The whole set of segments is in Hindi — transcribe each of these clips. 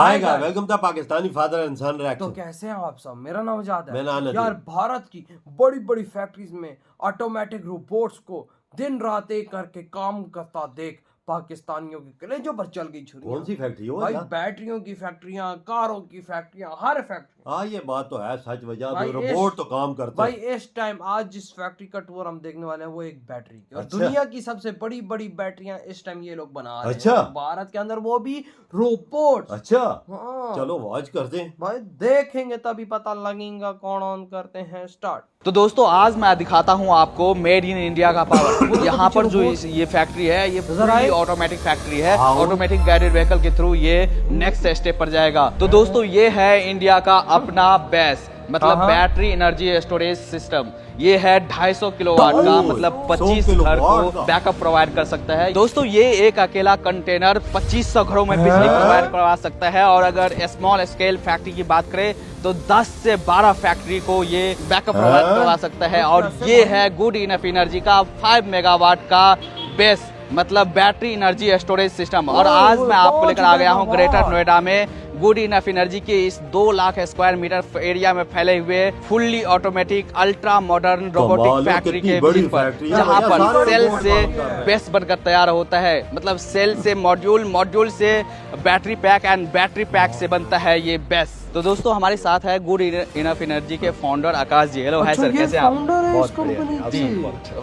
आएगा। वेलकम था पाकिस्तानी फादर एंड सन तो रिएक्शन। कैसे हैं आप सब? मेरा नाम जाद है। मेरा नाम यार नदीम। भारत की बड़ी बड़ी फैक्ट्रीज में ऑटोमेटिक रोबोट्स को दिन रात एक करके काम करता देख पाकिस्तानियों के कलेजों पर चल गई छुरियां। कौन सी फैक्ट्री हो भाई यार? बैटरियों की फैक्ट्रियां, कारों की फैक्ट्रियां, हर फैक्ट्री। हाँ ये बात तो है सच। वजह भाई तो रोबोट तो काम करते भाई हैं। इस टाइम आज जिस फैक्ट्री का टूर हम देखने वाले हैं वो एक बैटरी की, और अच्छा। दुनिया की सबसे बड़ी बड़ी बैटरियां इस टाइम ये लोग बना रहे अच्छा। हैं, और भारत के अंदर वो भी रोबोट। अच्छा हाँ चलो वॉच करते हैं। भाई देखेंगे तभी पता लगेगा। कौन ऑन करते हैं स्टार्ट। तो दोस्तों आज मैं दिखाता हूँ आपको मेड इन इंडिया का पावर। यहाँ पर जो ये फैक्ट्री है ये पूरी ऑटोमेटिक फैक्ट्री है। ऑटोमेटिक गाइडेड व्हीकल के थ्रू ये नेक्स्ट स्टेप पर जाएगा। तो दोस्तों ये है इंडिया का अपना बेस, मतलब बैटरी एनर्जी स्टोरेज सिस्टम। ये है 250 किलोवाट का, मतलब 25 घर को बैकअप प्रोवाइड कर सकता है। दोस्तों ये एक अकेला कंटेनर 2500 घरों में बिजली प्रोवाइड करवा सकता है। और अगर स्मॉल स्केल फैक्ट्री की बात करें तो 10 से 12 फैक्ट्री को ये बैकअप प्रोवाइड करवा सकता है। और ये है गुड इनफ एनर्जी का 5 मेगावाट का बेस, मतलब बैटरी एनर्जी स्टोरेज सिस्टम। और आज मैं आपको लेकर आ गया हूँ ग्रेटर नोएडा में गुड इनफ एनर्जी के इस 2 लाख स्क्वायर मीटर एरिया में फैले हुए fully automatic ultra modern robotic factory के विजिट पर, जहाँ पर सेल से बेस बनकर तैयार होता है। मतलब सेल से मॉड्यूल, मॉड्यूल से battery pack and battery pack से बनता है ये बेस। तो दोस्तों हमारे साथ है गुड इनफ एनर्जी के फाउंडर आकाश जी। हेलो। हाय सर, कैसे आप? बहुत बढ़िया जी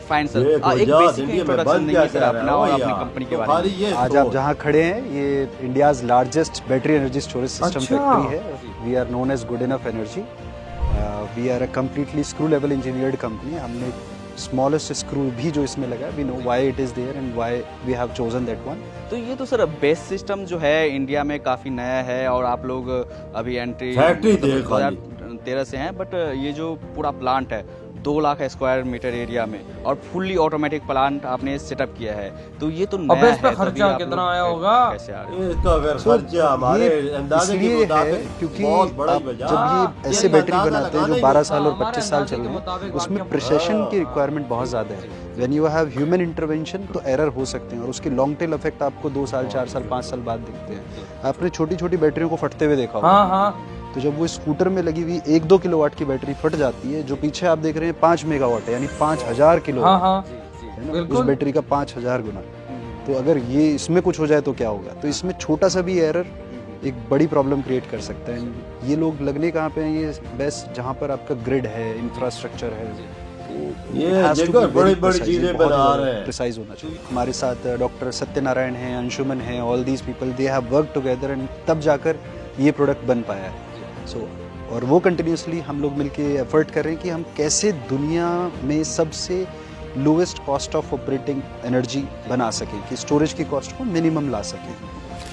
फाइन सर। एक बेसिक इंट्रोडक्शन देंगे सर अपना और अपनी कंपनी के बारे में। आज आप जहाँ खड़े हैं ये India's largest battery energy storage system factory है। We are known as Good Enough Energy. We are a completely screw level engineered company. हमने स्मॉलेस्ट स्क्रू भी जो इसमें लगा, we know why it is there and why we have chosen that one. तो ये तो सर बेस सिस्टम जो है इंडिया में काफी नया है और आप लोग अभी एंट्री फैक्ट्री 2013 से हैं, बट ये जो पूरा प्लांट है 2 लाख स्क्वायर मीटर एरिया में और फुल्ली ऑटोमेटिक प्लांट आपने सेटअप किया है, तो ये तो नया है। इसका खर्चा कितना आया होगा? कैसे आ रहा है? इसका फिर खर्चा हमारे अंदाजे के मुताबिक क्योंकि बहुत बड़ा आप जब ये ऐसे बैटरी बनाते हैं जो 12 साल और 25 साल चल रहे हैं, उसमें प्रिसिशन की रिक्वायरमेंट बहुत ज़्यादा है। When you have human intervention तो एरर हो सकते हैं और उसके लॉन्ग टेल इफेक्ट आपको 2 साल 4 साल 5 साल बाद दिखते हैं। आपने छोटी छोटी बैटरियों को फटते हुए देखा होगा। हाँ। तो जब वो स्कूटर में लगी हुई 1-2 किलोवाट की बैटरी फट जाती है, जो पीछे आप देख रहे हैं 5 मेगावाट है, यानी 5000 किलो है ना, उस बैटरी का 5000 गुना। तो अगर ये इसमें कुछ हो जाए तो क्या होगा? तो इसमें छोटा सा भी एरर एक बड़ी प्रॉब्लम क्रिएट कर सकता है। ये लोग लगने कहाँ पे हैं? ये बेस्ट जहाँ पर आपका ग्रिड है, इंफ्रास्ट्रक्चर है, ये जगह बड़ी चीजें बना रहे हैं। प्रिसाइज होना चाहिए। हमारे साथ डॉक्टर सत्यनारायण हैं, अंशुमन हैं, all these people they have work together and तब जाकर ये प्रोडक्ट बन पाया है। और वो कंटिन्यूसली हम लोग मिलके एफर्ट कर रहे हैं कि हम कैसे दुनिया में सबसे lowest cost of operating energy बना सकें, कि स्टोरेज की कॉस्ट को मिनिमम ला सकें।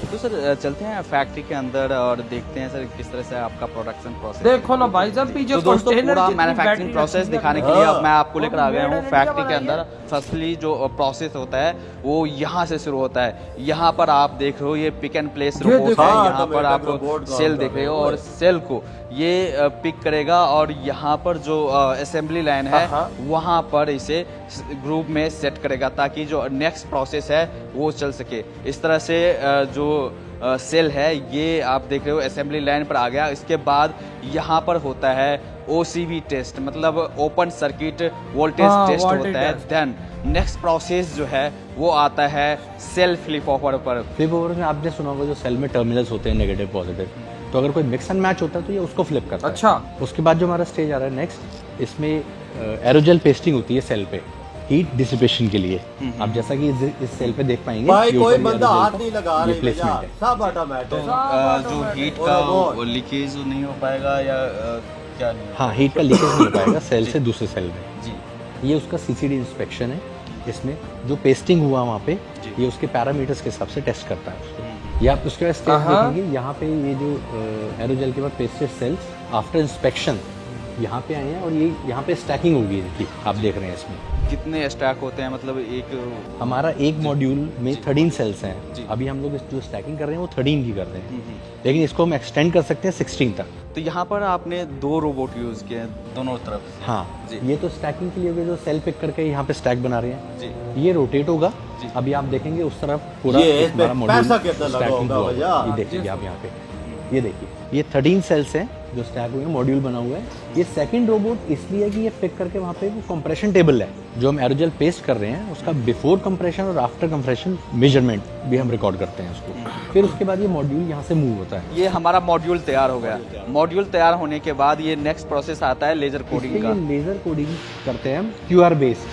तो सर चलते हैं फैक्ट्री के अंदर और देखते हैं सर किस तरह से आपका प्रोडक्शन प्रोसेस। देखो ना भाई साहब पीछे तो दोस्तों पूरा मैन्युफैक्चरिंग प्रोसेस दिखाने के लिए अब मैं आपको लेकर आ गया हूँ फैक्ट्री के अंदर। फर्स्टली जो प्रोसेस होता है वो यहाँ से शुरू होता है। यहाँ पर आप देख रहे हो ये पिक एंड प्लेस रोबोट है। यहाँ पर आप सेल देख रहे हो और सेल को ये पिक करेगा और यहाँ पर जो असेंबली लाइन है वहाँ पर इसे ग्रुप में सेट करेगा ताकि जो नेक्स्ट प्रोसेस है वो चल सके। इस तरह से जो सेल है ये आप देख रहे हो असेंबली लाइन पर आ गया। इसके बाद यहाँ पर होता है OCV टेस्ट, मतलब ओपन सर्किट वोल्टेज टेस्ट होता है। देन नेक्स्ट प्रोसेस जो है वो आता है सेल फ्लिप ओवर पर। फ्लिप ओवर में आपने सुना होगा जो सेल में टर्मिनल्स होते हैं नेगेटिव पॉजिटिव, तो अगर कोई मिक्स एंड मैच होता है तो ये उसको फ्लिप करता है। अच्छा। उसके बाद जो हमारा स्टेज आ रहा है नेक्स्ट, इसमें एरोजेल पेस्टिंग होती है सेल पे हीट डिसिपेशन के लिए। आप जैसा कि इस सेल पे देख पाएंगे भाई कोई बंदा हाथ नहीं लगा रहा है, सब ऑटोमेटिक। जो हीट का लीकेज नहीं हो पाएगा या क्या नहीं? हाँ, हीट का लीकेज नहीं हो पाएगा सेल से दूसरे सेल में जी। ये उसका CCD इंस्पेक्शन है। इसमें जो पेस्टिंग हुआ वहाँ पे ये उसके पैरामीटर्स के हिसाब से टेस्ट करता है उसको। ये आप उसके बाद स्टेज देखेंगे यहाँ पे ये जो एरोजेल के बाद पेस्टेड सेल्स आफ्टर इंस्पेक्शन यहाँ पे आए हैं और ये यहाँ पे स्टैकिंग होगी इनकी, आप देख रहे हैं इसमें कितने स्टैक होते हैं? मतलब एक हमारा एक मॉड्यूल में 13 सेल्स हैं। अभी हम लोग जो स्टैकिंग कर रहे हैं वो 13 की कर रहे हैं, लेकिन इसको हम एक्सटेंड कर सकते हैं 16 तक। तो यहाँ पर आपने 2 रोबोट यूज किए हैं दोनों तरफ से। हाँ जी। ये तो स्टैकिंग के लिए होगा, जो सेल पिक करके यहाँ पे स्टैक बना रहे हैं जी। ये रोटेट होगा। अभी आप देखेंगे उस तरफ पूरा ये हमारा मॉड्यूल पैसा कितना लगा होगा भैया? ये देखिए आप यहाँ पे ये देखिए, ये 13 सेल्स हैं जो स्टैक हुए हैं, मॉड्यूल बना हुआ है। ये सेकंड रोबोट इसलिए कि ये पिक करके वहाँ पे वो कंप्रेशन टेबल है जो हम एरोजेल पेस्ट कर रहे हैं, उसका बिफोर कंप्रेशन और आफ्टर कंप्रेशन मेजरमेंट भी हम रिकॉर्ड करते हैं उसको। फिर उसके बाद ये मॉड्यूल यहाँ से मूव होता है। ये हमारा मॉड्यूल तैयार हो गया। मॉड्यूल तैयार होने के बाद ये नेक्स्ट प्रोसेस आता है लेजर कोडिंग का। लेजर कोडिंग करते हैं हम QR बेस्ड,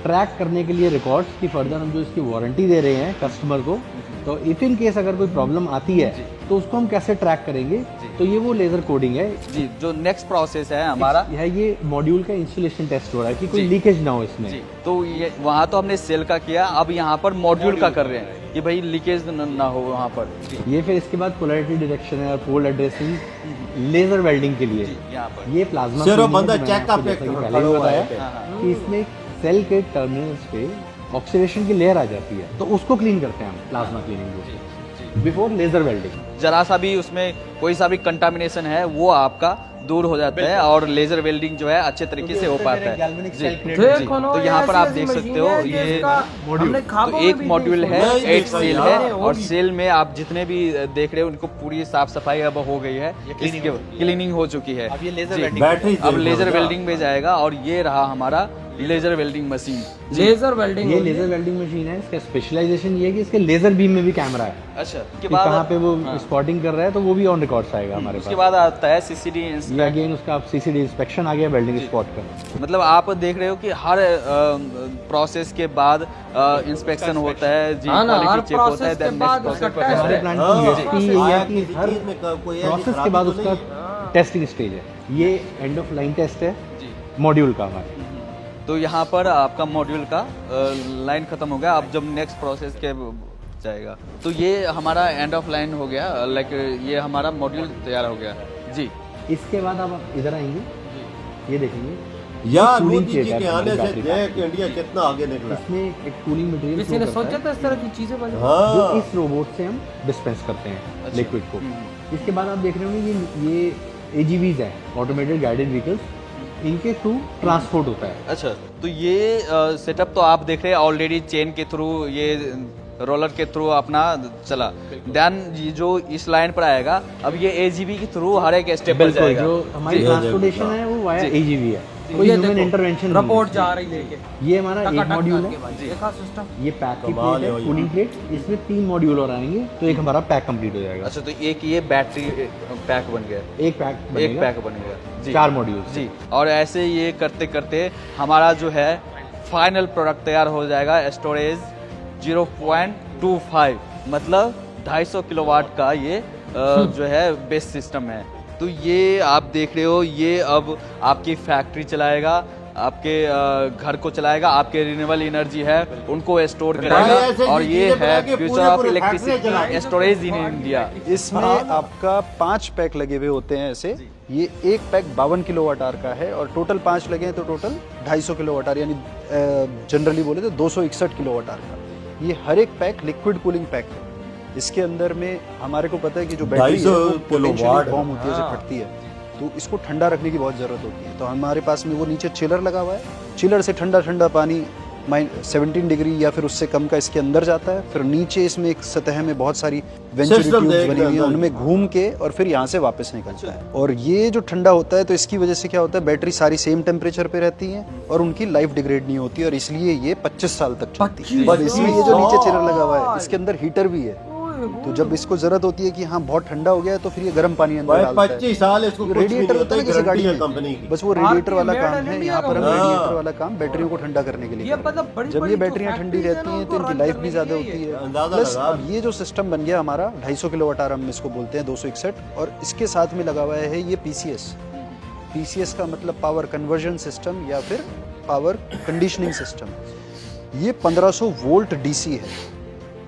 ट्रैक करने के लिए रिकॉर्ड्स की फर्दर हम जो इसकी वारंटी दे रहे हैं कस्टमर को, तो इफ इन केस अगर कोई प्रॉब्लम आती है तो उसको हम कैसे ट्रैक करेंगे, तो ये वो लेजर कोडिंग है जी। जो नेक्स्ट प्रोसेस है हमारा ये मॉड्यूल का इंस्टॉलेशन टेस्ट हो रहा है कि कोई लीकेज ना हो इसमें जी। तो ये वहाँ तो हमने सेल का किया, अब यहाँ पर मॉड्यूल का कर रहे हैं कि भाई लीकेज ना हो वहाँ पर। ये फिर इसके बाद पोलैरिटी डिटेक्शन है और पोल एड्रेसिंग लेजर वेल्डिंग के लिए यहाँ पर ये प्लाज्मा सिर्फ क्लीनिंग बंदा है, चेक का जैसा कि पे पहले भी बताया कि इसमें सेल के टर्मिनल्स पे ऑक्सीडेशन की लेयर आ जाती है, तो उसको क्लीन करते हैं हम plasma cleaning before laser welding. जरा सा भी उसमें कोई सा भी कंटामिनेशन है वो आपका दूर हो जाता है और लेजर वेल्डिंग जो है अच्छे तरीके से हो पाता है जी। देखो ना, तो यहाँ पर आप देख सकते हो ये तो एक मॉड्यूल है, एक सेल है, और सेल में आप जितने भी देख रहे हो उनको पूरी साफ सफाई अब हो गई है, क्लीनिंग हो चुकी है। अब ये लेजर जी। बैटरी अब लेजर वेल्डिंग में जाएगा और ये रहा हमारा laser welding machine. Laser welding ये लेजर वेल्डिंग मशीन है। इसका स्पेशलाइजेशन ये है कि इसके लेजर बीम में भी कैमरा है। अच्छा, कि कहाँ पे वो स्पॉटिंग कर रहा है तो वो भी ऑन रिकॉर्ड्स आएगा हमारे पास। उसके बाद आता है CCD ये अगेन उसका CCD इंस्पेक्शन आ गया वेल्डिंग स्पॉट का। मतलब आप देख रहे हो कि हर प्रोसेस के बाद इंस्पेक्शन होता है जी, हाँ ना, हर क्वालिटी चेक होता है, प्रोसेस के then बाद next उसका process टेस्ट हमारे है। प्लांट की USP यही है कि हर चीज में कोई ऐसी प्रोसेस के खराबी बाद तो उसका नहीं टेस्टिंग स्टेज है। ये एंड ऑफ लाइन टेस्ट है मॉड्यूल का हमारा। तो यहाँ पर आपका मॉड्यूल का लाइन खत्म हो गया। अब जब नेक्स्ट प्रोसेस के जाएगा तो ये हमारा एंड ऑफ लाइन हो गया, लाइक ये हमारा मॉड्यूल तैयार हो गया जी। इसके बाद आप इधर आएंगे, ये देखेंगे यार cooling मोदी जी plate के है आने से battery pack देख इंडिया कितना आगे निकला। इसमें एक कूलिंग मटेरियल किसी ने सोचा था इस तरह की चीजें बने? जो हाँ इस रोबोट से हम डिस्पेंस करते हैं लिक्विड को। इसके बाद आप देख रहे होंगे ये AGVs हैं, ऑटोमेटेड गाइडेड व्हीकल्स, इनके थ्रू ट्रांसपोर्ट होता है। अच्छा, तो ये सेटअप तो आप देख रहे हैं ऑलरेडी चेन के थ्रू, ये रोलर के थ्रू अपना चला। देन ये जो इस लाइन पर आएगा, अब ये AGV के थ्रू हर एक स्टेप पर जाएगा। जो हमारी ट्रांसपोर्टेशन है वो वाया AGV है, कोई ये ह्यूमन देखो, इंटरवेंशन रिपोर्ट जा रही लेके ये हमारा एक मॉड्यूल है, देखा सिस्टम। ये पैक की कमाल प्लेट है है, कूलिंग प्लेट। इसमें 3 मॉड्यूल और आएंगे तो एक हमारा पैक कंप्लीट हो जाएगा। अच्छा, तो एक ये बैटरी पैक बन गया, एक पैक एक बनेगा, पैक बन गया जी। 4 मॉड्यूल जी। और ऐसे ये करते करते हमारा जो है फाइनल प्रोडक्ट तैयार हो जाएगा। स्टोरेज 0.25 मतलब 250 किलोवाट का ये जो है बेस सिस्टम है। तो ये आप देख रहे हो, ये अब आपकी फैक्ट्री चलाएगा, आपके घर को चलाएगा, आपके रिन्यूएबल एनर्जी है उनको स्टोर ऐसे करेगा, और ये चीजें बना है के फ्यूचर पूरे ऑफ पूरे इलेक्ट्रिसिटी फैक्ट्री चलाएगा। Storage in India. इसमें आपका 5 पैक लगे हुए होते हैं ऐसे। ये एक पैक 52 किलोवाट आवर का है और टोटल 5 लगे हैं तो टोटल 250 किलोवाट आवर, यानी जनरली बोले तो 261 किलोवाट आवर का। ये हर एक पैक लिक्विड कूलिंग पैक है। इसके अंदर में हमारे को पता है कि जो बैटरी है 250 वो किलोवाट पोटेंशियली बॉम्ब होती है, जैसे फटती है, तो इसको ठंडा रखने की बहुत ज़रूरत होती है। तो हमारे पास में वो नीचे चिलर लगा हुआ है, चिलर से ठंडा ठंडा पानी 17 डिग्री या फिर उससे कम का इसके अंदर जाता है। फिर नीचे इसमें एक सतह में बहुत सारी वेंचुरी System ट्यूब्स देख बनी रहे हुई हैं, हैं उनमें घूम के और फिर यहाँ से वापस निकलता है। और ये जो ठंडा होता है तो इसकी वजह से क्या होता है, बैटरी सारी सेम टेम्परेचर पे रहती है और उनकी लाइफ डिग्रेड नहीं होती, और इसलिए ये 25 साल तक चलती है। बस इसमें ये जो नीचे चिलर लगा हुआ है, इसके अंदर हीटर भी है। तो जब इसको जरूरत होती है कि हाँ बहुत ठंडा हो गया है तो फिर ये गर्म पानी अंदर डालता है। 25 साल इसको कुछ भी नहीं रेडिएटर होता होता है किसी गाड़ी में, कंपनी की। बस वो रेडिएटर वाला भारतीय काम मेड है। इन यहाँ पर हम इंडिया का रेडिएटर वाला काम बैटरियों को ठंडा करने के लिए ये कर रहे मतलब हैं। बड़ी जब ये बड़ी जो बैटरियाँ ठंडी फैक्ट्रीज रहती हैं ना, हैं तो उनको इनकी रन लाइफ करने भी ज़्यादा के लिए होती है। अंदाजा प्लस लगा। अब ये जो सिस्टम बन गया हमारा 250 किलोवाट आवर, हम इसको बोलते हैं 261, और इसके साथ में लगा हुआ है ये PCS का मतलब पावर कन्वर्जन सिस्टम या फिर पावर कंडीशनिंग सिस्टम। ये 1500 वोल्ट DC है,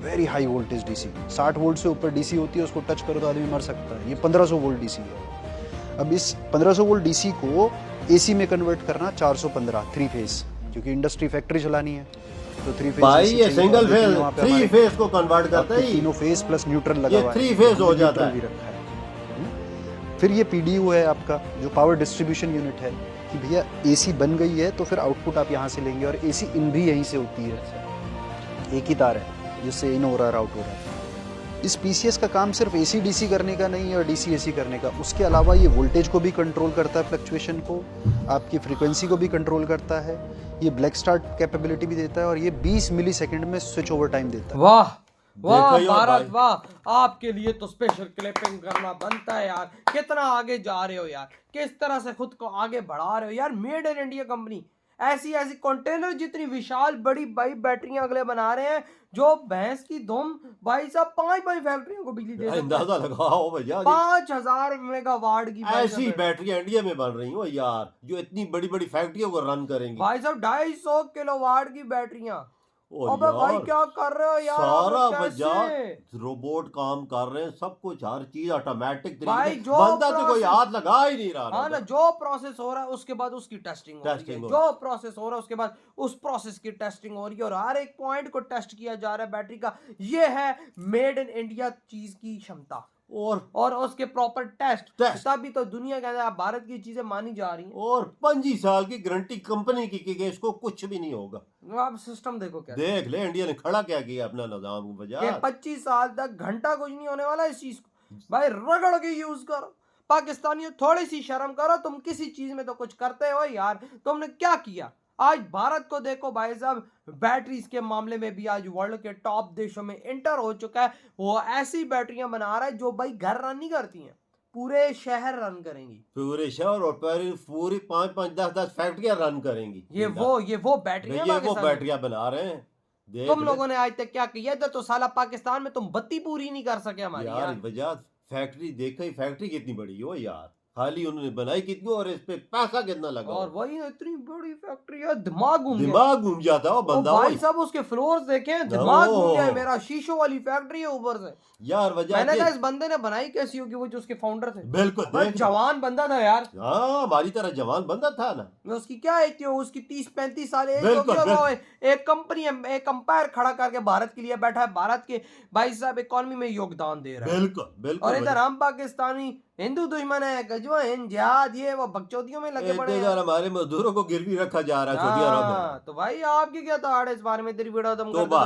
very high voltage DC। 60 volt से ऊपर DC होती है, उसको टच करो तो आदमी मर सकता है। ये 1500 वोल्ट DC है। अब इस 1500 वोल्ट DC को AC में कन्वर्ट करना 415 3 फेज, क्योंकि इंडस्ट्री फैक्ट्री चलानी है तो 3 फेज भाई ये सिंगल फेज 3 फेज को कन्वर्ट करता है। तीनों फेज प्लस न्यूट्रल लगा ये हुआ है, 3 फेज हो जाता न्यूट्रल भी है। रखा है। फिर ये PDU है आपका, जो पावर डिस्ट्रीब्यूशन यूनिट है, कि भैया AC बन गई है तो फिर आउटपुट आप यहाँ से लेंगे, और AC इन भी यहीं से होती है। एक ही तार है जिससे इन हो रहा है, आउट हो रहा है। इस पीसीएस का काम सिर्फ एसी डीसी करने का नहीं है और डीसी एसी करने का, उसके अलावा ये वोल्टेज को भी कंट्रोल करता है, फ्लक्चुएशन को, आपकी फ्रीक्वेंसी को भी कंट्रोल करता है, ये ब्लैक स्टार्ट कैपेबिलिटी भी देता है और ये 20 मिली सेकेंड में स्विच ओवर टाइम देता है। वाह वाह देखो यार भारत भाई। वाह, आपके लिए तो स्पेशल क्लिपिंग करना बनता है यार। कितना आगे जा रहे हो यार, किस तरह से खुद को आगे बढ़ा रहे हो यार। मेड इन इंडिया कंपनी ऐसी ऐसी कंटेनर जितनी विशाल बड़ी भाई बैटरियां अगले बना रहे हैं जो भैंस की दुम भाई साहब 5 फैक्ट्रियों को बिजली दे सकते हैं। अंदाजा लगाओ भैया, 5000 मेगावाट की भाई ऐसी साहब बैटरियां इंडिया में बन रही हो यार जो इतनी बड़ी बड़ी फैक्ट्रियों को रन करेंगी। भाई साहब 250 किलोवाट की बैटरियां। ओ अबे भाई यार, क्या कर रहे हो यार, सारा आप कैसे? बाजार रोबोट काम कर रहे हैं, सब कुछ हर चीज ऑटोमेटिक भाई तरीके से, जो बंदा तो कोई process- हाथ लगा ही नहीं रहा हाँ ना, जो प्रोसेस हो रहा है उसके बाद उसकी टेस्टिंग हो रही है, टेस्टिंग हो जो प्रोसेस हो रहा है उसके बाद उस प्रोसेस की टेस्टिंग हो रही है और हर एक पॉइंट को टेस्ट किया जा रहा है बैटरी का। ये है मेड इन इंडिया चीज की क्षमता और उसके प्रॉपर टेस्ट, तभी तो दुनिया के अंदर भारत की चीजें मानी जा रही हैं। और 25 साल की गारंटी कंपनी की कि इसको कुछ भी नहीं होगा। आप सिस्टम देखो क्या देख ले इंडिया ने खड़ा क्या किया अपना निजाम कि बाजार। 25 साल तक घंटा कुछ नहीं होने वाला इस चीज को। भाई रगड़ के यूज करो पाकिस्तानियों, थोड़ी सी शर्म करो, तुम किसी चीज में तो कुछ करते हो यार। तुमने क्या किया आज भारत को देखो भाई साहब, बैटरीज के मामले में भी आज वर्ल्ड के टॉप देशों में इंटर हो चुका है। वो ऐसी बैटरियां बना रहा है जो भाई घर रन नहीं करती हैं, पूरे शहर रन करेंगी, पूरे शहर और पूरी 5-5 10-10 फैक्ट्रियां रन करेंगी। ये वो बैटरियां ये वो पाकिस्तान में। बैटरियां बना रहे हैं। देख तुम ले। लोगों ने आज तक क्या किया, इधर तो साला पाकिस्तान में तुम बत्ती पूरी नहीं कर सके हमारी यार यार। बजाज फैक्ट्री देखो, ही फैक्ट्री कितनी बड़ी हो यार, खाली उन्होंने बनाई कितनी और इस पे पैसा कितना लगा। और वही इतनी बड़ी फैक्ट्री है, दिमाग घूम गया। दिमाग घूम जाता हो ओ बंदा। भाई वही। साहब उसके फ्लोर्स देखे, दिमाग घूम गया है ओ। मेरा। शीशों वाली फैक्ट्री है ऊपर से। यार वजह मैंने कहा इस बंदे ने बनाई कैसी होगी, वो जो उसके फाउंडर थे। बिल्कुल बस देख। जवान बंदा था यार। हाँ हमारी तरह जवान बंदा था ना। उसकी क्या एज थी, उसकी 30-35 साल एज बिल्कुल, होगी और वो एक कंपनी, एक अंपायर खड़ा करके भारत के लिए बैठा है, भारत के भाई साहब इकोनॉमी में योगदान दे रहा है। बिल्कुल बिल्कुल। और इधर हम पाकिस्तानी हिंदू दुश्मन है, गजवाइन जिहाद ये वो बकचोदियों में लगे पड़े हैं। हमारे मजदूरों को गिरवी रखा जा रहा है सऊदी अरब में। तो भाई आपकी क्या था इस बारे में, तेरी वीडियो तुम तो करते